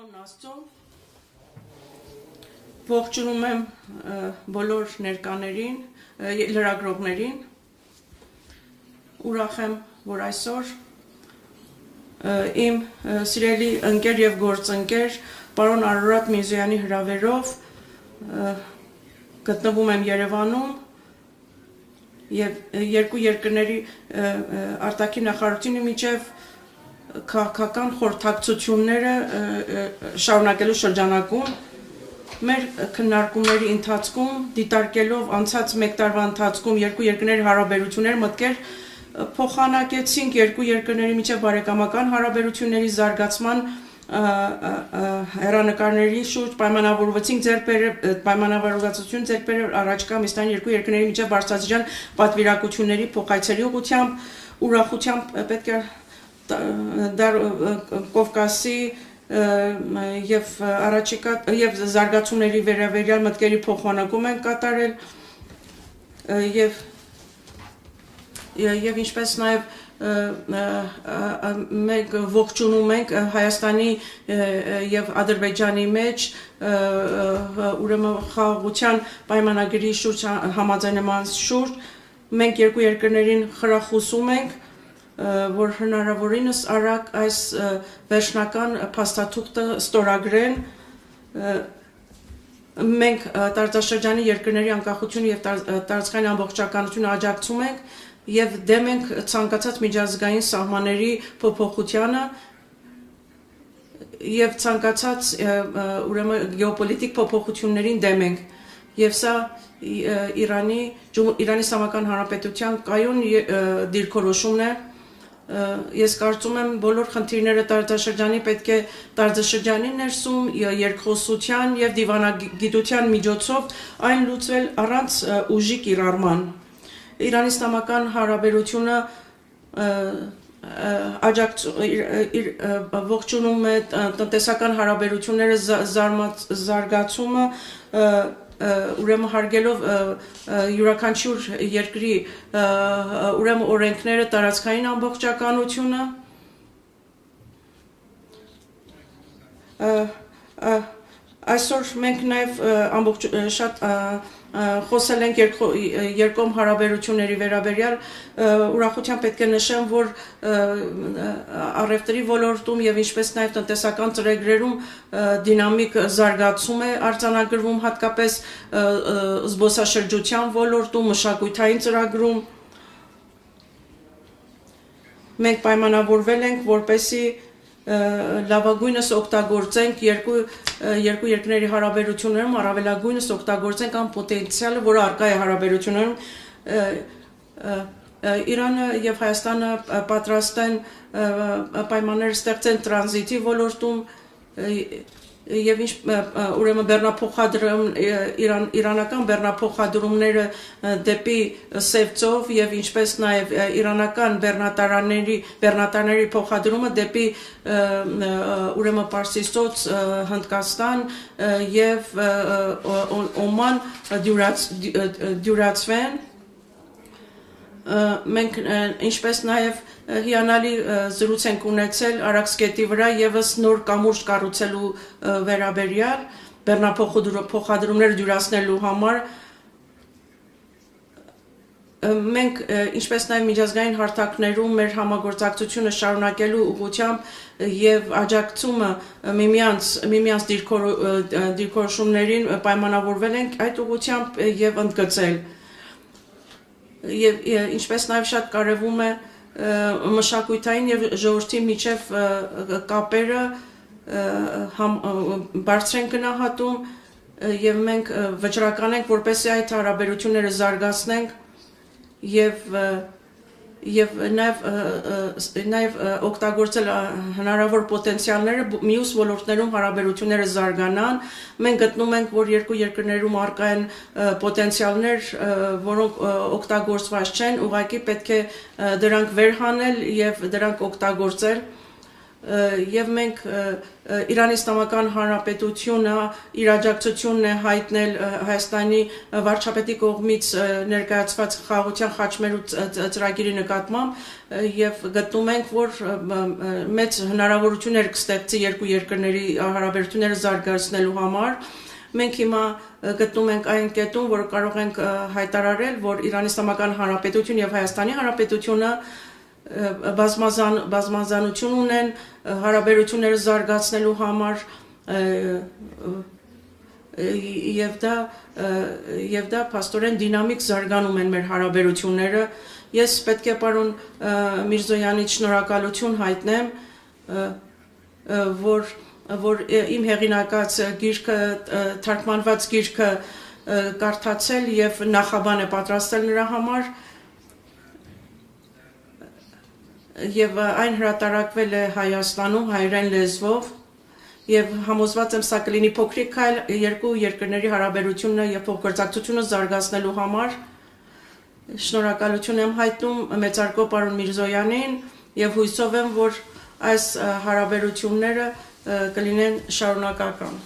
Շնորհակալություն Աստծո, ողջունում եմ բոլոր ներկաներին, լրագրողներին, ուրախ եմ, որ այսօր իմ սիրելի ընկեր եւ գործընկեր պարոն Արարատ Միրզոյանի հրավերով գտնվում եմ Երևանում եւ երկու երկրների արտաքին նախարարությունի միջև քաղաքական խորհրդակցությունները շարունակելու շրջանակում մեր քննարկումների ընթացքում դիտարկելով անցած մեկ տարվա ընթացքում երկու երկրների հարաբերություններ մտքեր փոխանակեցինք երկու երկրների միջև բարեկամական հարաբերությունների զարգացման հեռանկարների շուրջ պայմանավորվածություն ձեռք բերել առաջկա Միսթանի երկու երկրների միջև բարձրաստիճան պատվիրակությունների փոխայցելի ուղղությամբ ուրախությամբ պետք է Կովկասի եւ առաջիկա եւ զարգացումների վերաբերյալ մտքերի փոխանակում են կատարել եւ ինչպես նաեւ մենք ողջունում ենք Հայաստանի եւ Ադրբեջանի մեջ ուրեմն խաղաղության պայմանագրի շուրջ համաձայնման շուրջ մենք երկու երկրներին խրախուսում ենք որ հնարավորինս արագ այս վերջնական փաստաթուղթը ստորագրեն մենք տարածաշրջանի երկրների անկախությունը եւ տարածքային ամբողջականությունը աջակցում ենք եւ դեմ ենք ցանկացած միջազգային սահմանների փոփոխությանը եւ ցանկացած ուրեմն գեոպոլիտիկ փոփոխություններին դեմ ենք եւ սա Իրանի Իսլամական Հանրապետության կայուն դիրքորոշումն է ես կարծում եմ բոլոր խնդիրները տարածաշրջանի պետք է տարածաշրջանի ներսում երկխոսության եւ դիվանագիտության միջոցով այն լուծվել առանց ուժի կիրառման Իրանի Իսլամական Հանրապետությունը ողջունում է տնտեսական հարաբերությունները զարգացումը ուրեմն հարգելով յուրաքանչյուր երկրի ուրեմն օրենքները տարածքային ամբողջականությունը այսօր մենք նաև ամբողջ շատ խոսել ենք երկկողմ հարաբերությունների վերաբերյալ ուրախությամբ պետք է նշեմ որ առևտրի ոլորտում եւ ինչպես նաեւ տնտեսական ծրագրերում դինամիկ զարգացում է արձանագրվում հատկապես զբոսաշրջության ոլորտում մշակութային ծրագրում մենք պայմանավորվել ենք որպեսզի լավագույնս օգտագործենք երկու երկրների հարաբերություններում առավելագույնս օգտագործենք այն պոտենցիալը, որը առկա է հարաբերություններում Իրանը եւ Հայաստանը պատրաստ են պայմաններ ստեղծեն տրանզիտի ոլորտում եւ ինչ ուրեմն իրանական բեռնափոխադրումները դեպի Սևծով եւ ինչպես նաեւ իրանական բեռնատարների փոխադրումը դեպի ուրեմն Պարսիցոց Հնդկաստան եւ Օման դյուրացվեն մենք ինչպես նաեւ հիանալի զրույց ենք ունեցել Արաքսկետի վրա եւս նոր կամուրջ կառուցելու վերաբերյալ բեռնափոխադրումները դյուրացնելու համար մենք ինչպես նաեւ միջազգային հարթակներում մեր համագործակցությունը շարունակելու ուղղությամբ եւ աջակցումը միմյանց դիրքորոշումներին պայմանավորվել ենք այդ ուղղությամբ եւ ընդգծել եւ ինչպես նաեւ շատ կարեւում է մշակութային եւ ժողովրդի միջև կապերը բարձր են գնահատում եւ մենք վճռական ենք որպեսզի այդ հարաբերությունները զարգացնենք եւ նաեւ օգտագործել հնարավոր պոտենցիալները մյուս ոլորտներում հարաբերությունները զարգանան մենք գտնում ենք որ երկու երկրներում առկա են պոտենցիալներ որոնք օգտագործված չեն ուղղակի պետք է դրանք վերհանել եւ դրանք օգտագործել եւ մենք Իրանի Իսլամական Հանրապետությունը իր աջակցությունն է հայտնել Հայաստանի վարչապետի կողմից ներկայացված խաղաղության խաչմերու ծրագիրի նկատմամբ եւ գտնում ենք, որ մեծ հնարավորություններ կստեղծի երկու երկրների հարաբերությունները զարգացնելու համար։ Մենք հիմա գտնում ենք այն կետում, որ կարող ենք հայտարարել, որ Իրանի Իսլամական Հանրապետությունը եւ Հայաստանի Հանրապետությունը բազմազանություն ունեն հարաբերությունները զարգացնելու համար եւ դա փաստորեն դինամիկ զարգանում են մեր հարաբերությունները։ Ես պետք է պարոն Միրզոյանից շնորհակալություն հայտնեմ, որ իմ հեղինակած գիրքը, թարգմանված գիրքը կարդացել եւ նախաբան է պատրաստել նրա համար եւ այն հրատարակվել է Հայաստանում հայերեն լեզվով եւ համոզված եմ սա կլինի փոքրիկ քայլ երկու երկրների հարաբերությունը եւ փոխգործակցությունը զարգացնելու համար։ Շնորհակալություն եմ հայտնում մեծարգո պարոն Միրզոյանին եւ հույսով եմ, որ այս հարաբերությունները կլինեն շարունակական։